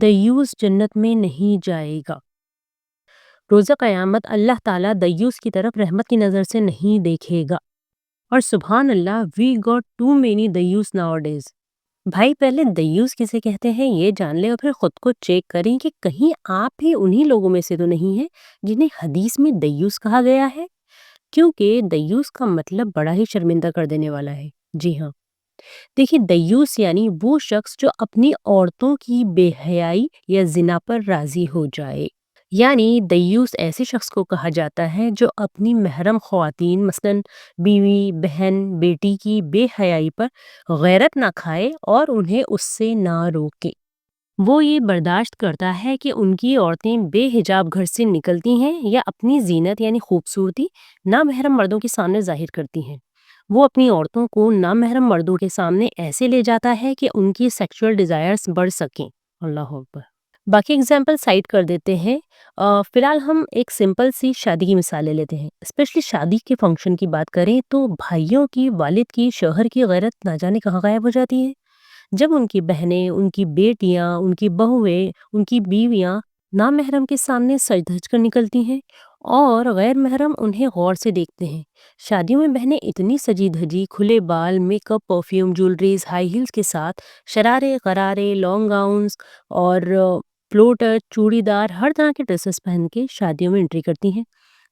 دیوس جنت میں نہیں جائے گا۔ روزہ قیامت اللہ تعالیٰ دیوس کی طرف رحمت کی نظر سے نہیں دیکھے گا۔ اور سبحان اللہ، we got too many divas nowadays. بھائی پہلے دیوس کسے کہتے ہیں یہ جان لیں اور پھر خود کو چیک کریں کہ کہیں آپ بھی انہی لوگوں میں سے تو نہیں ہیں جنہیں حدیث میں دیوس کہا گیا ہے، کیونکہ دیوس کا مطلب بڑا ہی شرمندہ کر دینے والا ہے۔ جی ہاں، دیکھیے دیوس یعنی وہ شخص جو اپنی عورتوں کی بے حیائی یا زنا پر راضی ہو جائے۔ یعنی دیوس ایسے شخص کو کہا جاتا ہے جو اپنی محرم خواتین مثلاً بیوی، بہن، بیٹی کی بے حیائی پر غیرت نہ کھائے اور انہیں اس سے نہ روکے۔ وہ یہ برداشت کرتا ہے کہ ان کی عورتیں بے حجاب گھر سے نکلتی ہیں یا اپنی زینت یعنی خوبصورتی نامحرم مردوں کے سامنے ظاہر کرتی ہیں۔ وہ اپنی عورتوں کو نامحرم مردوں کے سامنے ایسے لے جاتا ہے کہ ان کی سیکشول ڈیزائرز بڑھ سکیں۔ اللہ اکبر۔ باقی اگزامپل سائٹ کر دیتے ہیں۔ فی الحال ہم ایک سمپل سی شادی کی مثال لے لیتے ہیں۔ اسپیشلی شادی کے فنکشن کی بات کریں تو بھائیوں کی، والد کی، شوہر کی غیرت نہ جانے کہاں غائب ہو جاتی ہے جب ان کی بہنیں، ان کی بیٹیاں، ان کی بہویں، ان کی بیویاں نامحرم کے سامنے سج دھج کر نکلتی ہیں اور غیر محرم انہیں غور سے دیکھتے ہیں۔ شادیوں میں بہنیں اتنی سجی دھجی، کھلے بال، makeup, perfume, jewelleries, high heels کے ساتھ شرارے، غرارے، لانگ گاؤنز اور فلوٹر، چوڑی دار، ہر طرح کے ڈریسز پہن کے شادیوں میں انٹری کرتی ہیں۔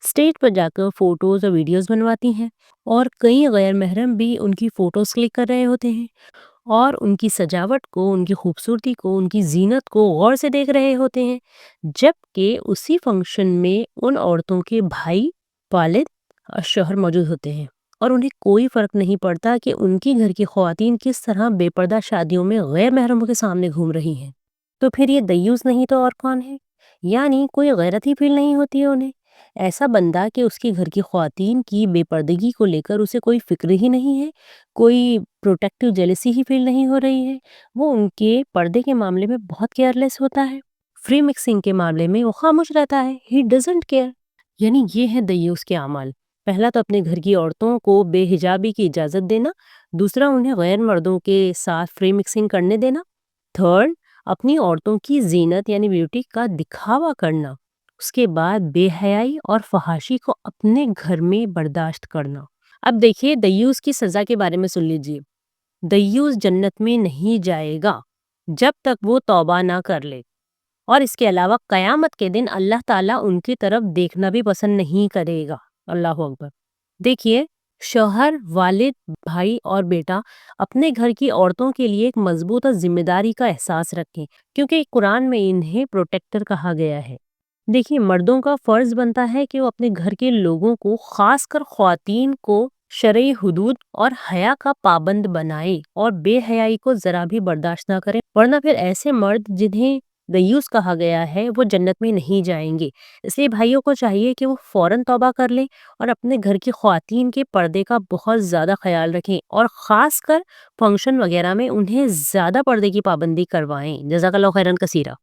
اسٹیج پر جا کر فوٹوز اور ویڈیوز بنواتی ہیں اور کئی غیر محرم بھی ان کی فوٹوز کلک کر رہے ہوتے ہیں اور ان کی سجاوٹ کو، ان کی خوبصورتی کو، ان کی زینت کو غور سے دیکھ رہے ہوتے ہیں، جبکہ اسی فنکشن میں ان عورتوں کے بھائی، والد اور شوہر موجود ہوتے ہیں اور انہیں کوئی فرق نہیں پڑتا کہ ان کی گھر کی خواتین کس طرح بے پردہ شادیوں میں غیر محرموں کے سامنے گھوم رہی ہیں۔ تو پھر یہ دیوس نہیں تو اور کون ہے؟ یعنی کوئی غیرت ہی فیل نہیں ہوتی ہے انہیں۔ ایسا بندہ کہ اس کے گھر کی خواتین کی بے پردگی کو لے کر اسے کوئی فکر ہی نہیں ہے، کوئی پروٹیکٹیو جیلسی ہی فیل نہیں ہو رہی ہے، وہ ان کے پردے کے معاملے میں بہت کیئرلیس ہوتا ہے، فری مکسنگ کے معاملے میں وہ خاموش رہتا ہے، ہی ڈزنٹ کیئر۔ یعنی یہ ہے دیوس کے اعمال۔ پہلا تو اپنے گھر کی عورتوں کو بے حجابی کی اجازت دینا، دوسرا انہیں غیر مردوں کے ساتھ فری مکسنگ کرنے دینا، تھرڈ اپنی عورتوں کی زینت یعنی بیوٹی کا دکھاوا کرنا، اس کے بعد بے حیائی اور فحاشی کو اپنے گھر میں برداشت کرنا۔ اب دیکھیے دیوس کی سزا کے بارے میں سن لیجیے۔ دیوس جنت میں نہیں جائے گا جب تک وہ توبہ نہ کر لے، اور اس کے علاوہ قیامت کے دن اللہ تعالیٰ ان کی طرف دیکھنا بھی پسند نہیں کرے گا۔ اللہ اکبر۔ دیکھیے، شوہر، والد، بھائی اور بیٹا اپنے گھر کی عورتوں کے لیے ایک مضبوط اور ذمہ داری کا احساس رکھیں، کیونکہ قرآن میں انہیں پروٹیکٹر کہا گیا ہے۔ دیکھیے، مردوں کا فرض بنتا ہے کہ وہ اپنے گھر کے لوگوں کو، خاص کر خواتین کو، شرعی حدود اور حیا کا پابند بنائے اور بے حیائی کو ذرا بھی برداشت نہ کریں، ورنہ پھر ایسے مرد جنہیں دیوس کہا گیا ہے وہ جنت میں نہیں جائیں گے۔ اس لیے بھائیوں کو چاہیے کہ وہ فوراً توبہ کر لیں اور اپنے گھر کی خواتین کے پردے کا بہت زیادہ خیال رکھیں اور خاص کر فنکشن وغیرہ میں انہیں زیادہ پردے کی پابندی کروائیں۔ جزاک اللہ خیراً کثیرہ۔